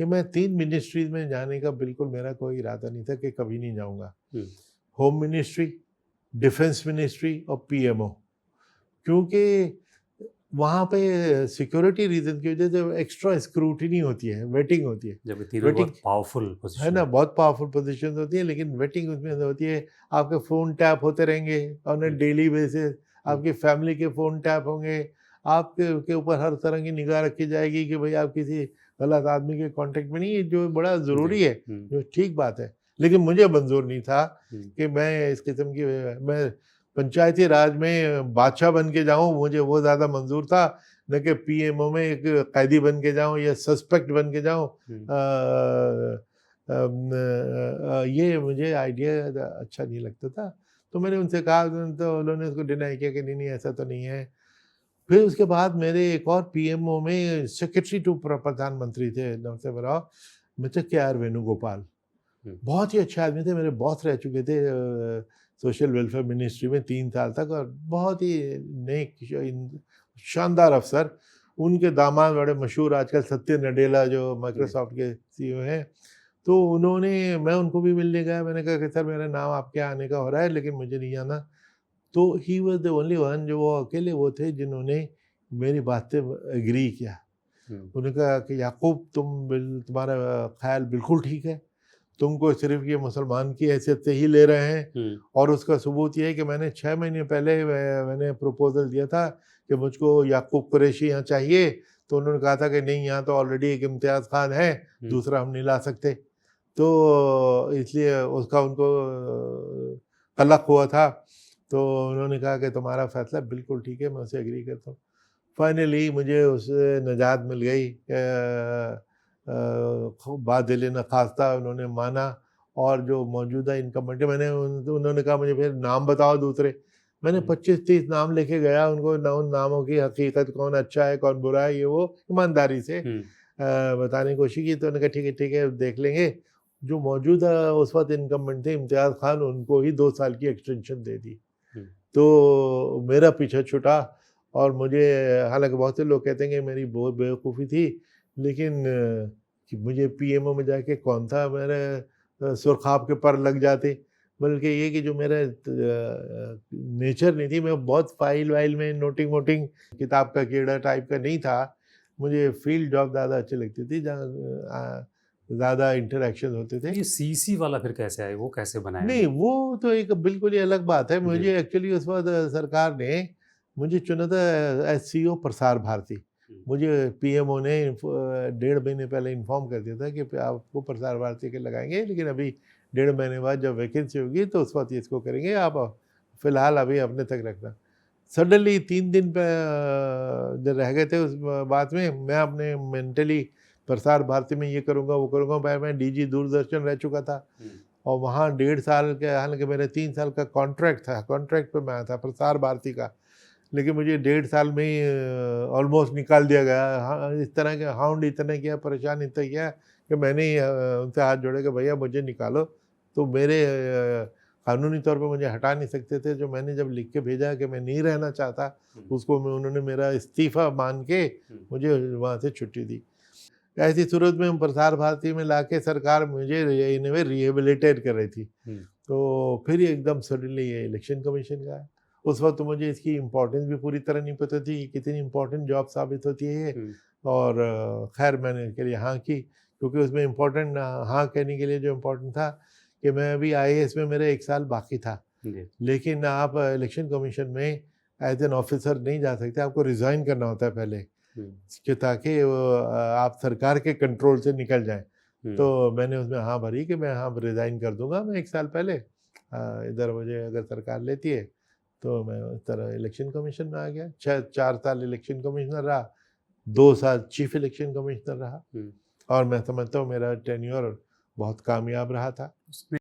कि मैं 3 मिनिस्ट्रीज़ में जाने का बिल्कुल मेरा कोई इरादा नहीं था कि कभी नहीं जाऊँगा। हुँ। होम मिनिस्ट्री, डिफेंस मिनिस्ट्री और पीएमओ, क्योंकि वहाँ पे सिक्योरिटी रीज़न की वजह से एक्स्ट्रा स्क्रूटिनी होती है, वेटिंग होती है। जब ये तीनों वेटिंग बहुत पावरफुल है पोज़ीशन ना, है। बहुत पावरफुल पोज़ीशंस होती है, लेकिन वेटिंग उसमें होती है, आपके फ़ोन टैप होते रहेंगे on uh hmm, daily basis, hmm, आपकी फैमिली के फ़ोन टैप होंगे, आपके के ऊपर हर तरह की निगाह रखी जाएगी कि भई आप किसी गलत आदमी के कॉन्टैक्ट में नहीं है, जो बड़ा जी। ज़रूरी है, हुँ, जो ठीक बात है। लेकिन मुझे मंज़ूर नहीं था हुँ, कि मैं इस किस्म की मैं पंचायती राज में बादशाह बन के जाऊँ, मुझे वो ज़्यादा मंज़ूर था, न कि पीएमओ में एक कैदी बन के जाऊँ या सस्पेक्ट बन के जाऊँ। हुँ, ये मुझे आइडिया अच्छा नहीं लगता था। तो मैंने उनसे कहा, तो उन्होंने उसको डिनाई किया कि नहीं-नहीं ऐसा तो नहीं है। फिर उसके बाद मेरे एक और पीएमओ में सेक्रेटरी टू प्रधानमंत्री थे नरसिम्हा राव, मिस्टर के.आर. वेणुगोपाल। हुँ, बहुत ही अच्छे आदमी थे, मेरे बॉस रह चुके थे सोशल वेलफेयर मिनिस्ट्री में 3 साल तक, और बहुत ही नेक शानदार अफ़सर। उनके दामाद बड़े मशहूर आजकल सत्य नडेला जो जी। माइक्रोसॉफ्ट के सीईओ हैं। तो मैं उनको भी मिलने गया, मैंने कहा कि सर मेरा नाम आपके यहाँ आने का हो रहा है लेकिन मुझे नहीं आना। तो he was the only one, जो वो अकेले वो थे जिन्होंने मेरी बात से एग्री किया। हुँ, उन्होंने कहा कि याकूब तुम्हारा ख़्याल बिल्कुल ठीक है। तुमको सिर्फ़ ये मुसलमान की हैसियत से ही ले रहे हैं, हुँ, और उसका सबूत ये है कि मैंने 6 महीने पहले मैंने प्रपोज़ल दिया था कि मुझको याकूब कुरैशी यहाँ चाहिए, तो उन्होंने कहा था कि नहीं, यहाँ तो ऑलरेडी एक इम्तियाज़ खान है, हुँ, दूसरा हम नहीं ला सकते। तो इसलिए उसका उनको कलक हुआ था। तो उन्होंने कहा कि तुम्हारा फ़ैसला बिल्कुल ठीक है, मैं उससे एग्री करता हूँ। फाइनली मुझे उससे निजात मिल गई। खूब बादिल नख़ास्ता उन्होंने माना, और जो मौजूदा इनकम्बेंट, उन्होंने कहा मुझे फिर नाम बताओ दूसरे। मैंने हुँ, 25-30 नाम लेके गया, उनको उन नामों की हकीकत, कौन अच्छा है कौन बुरा है, ये वो ईमानदारी से हुँ, बताने की कोशिश की। तो उन्होंने कहा ठीक है देख लेंगे। जो मौजूदा उस वक्त इनकम्बेंट थे इम्तियाज़ खान, उनको ही 2 साल की एक्सटेंशन दे दी। हुँ, तो मेरा पीछा छूटा, और मुझे, हालाँकि बहुत से लोग कहते हैं कि मेरी बहुत बेवकूफ़ी थी, लेकिन कि मुझे पीएमओ में जाके कौन था मेरे सुरख़ाब के पर लग जाते। बल्कि ये कि जो मेरा नेचर नहीं थी, मैं बहुत फ़ाइल-वाइल में नोटिंग-वोटिंग, किताब का कीड़ा टाइप का नहीं था। मुझे फ़ील्ड जॉब ज़्यादा अच्छी लगती थी, जहाँ ज़्यादा इंटरैक्शन होते थे। ये सीसी वाला फिर कैसे आए? वो कैसे बनाया? नहीं, वो तो एक बिल्कुल ही अलग बात है। जी। मुझे एक्चुअली उस वक़्त सरकार ने मुझे चुना था एज़ सीईओ प्रसार भारती। हुँ, मुझे पीएमओ ने 1.5 महीने पहले इन्फ़ॉर्म कर दिया था कि आपको प्रसार भारती के लगाएँगे, लेकिन अभी 1.5 महीने बाद जब वैकेंसी होगी तो उस वक़्त इसको करेंगे, आप फ़िलहाल अभी अपने तक रखना। सडनली 3 दिन पे जो रह गए थे उस बात में, मैं अपने मेंटली प्रसार भारती में ये करूँगा, वो करूँगा। मैं डीजी दूरदर्शन रह चुका था, हुँ, और वहाँ 1.5 साल के, हालाँकि मेरा 3 साल का कॉन्ट्रैक्ट था, कॉन्ट्रैक्ट पे मैं आया था प्रसार भारती का। लेकिन मुझे 1.5 साल में ही ऑलमोस्ट निकाल दिया गया। हाँ, इस तरह के हाउंड इतने किया, परेशान इतना किया कि मैंने ही उनसे हाथ जोड़े कि भैया मुझे निकालो। तो मेरे कानूनी तौर पे मुझे हटा नहीं सकते थे। जो मैंने जब लिख के भेजा कि मैं नहीं रहना चाहता, हुँ, उसको उन्होंने मेरा इस्तीफ़ा मान के हुँ, मुझे वहाँ से छुट्टी दी। ऐसी सूरत में प्रसार भारती में लाके सरकार मुझे इन अ वे रिहेबिलिटेट कर रही थी। हुँ, तो फिर एकदम सडनली ये इलेक्शन कमीशन का है। उस वक़्त तो मुझे इसकी इम्पोर्टेंस भी पूरी तरह नहीं पता थी, कि कितनी इम्पोर्टेंट जॉब साबित होती है ये। हुँ, और ख़ैर मैंने इसके लिए हाँ की, क्योंकि उसमें इम्पोर्टेंट हाँ कहने के लिए जो इम्पोर्टेंट था कि मैं अभी आईएएस में मेरा 1 साल बाकी था। जी। लेकिन आप इलेक्शन कमीशन में एज़ एन ऑफ़िसर नहीं जा सकते, आपको रिज़ाइन करना होता है पहले, हुँ, कि ताकि वो आप सरकार के कंट्रोल से निकल जाएँ। हुँ, तो मैंने उसमें हाँ भरी कि मैं हाँ रिज़ाइन कर दूँगा मैं 1 साल पहले। इधर मुझे अगर सरकार लेती है, तो मैं उस तरह इलेक्शन कमीशन में आ गया। 4 साल इलेक्शन कमिश्नर रहा, 2 साल चीफ इलेक्शन कमिश्नर रहा, हुँ। और मैं समझता हूँ मेरा टेन्योर बहुत कामयाब रहा था। उसमें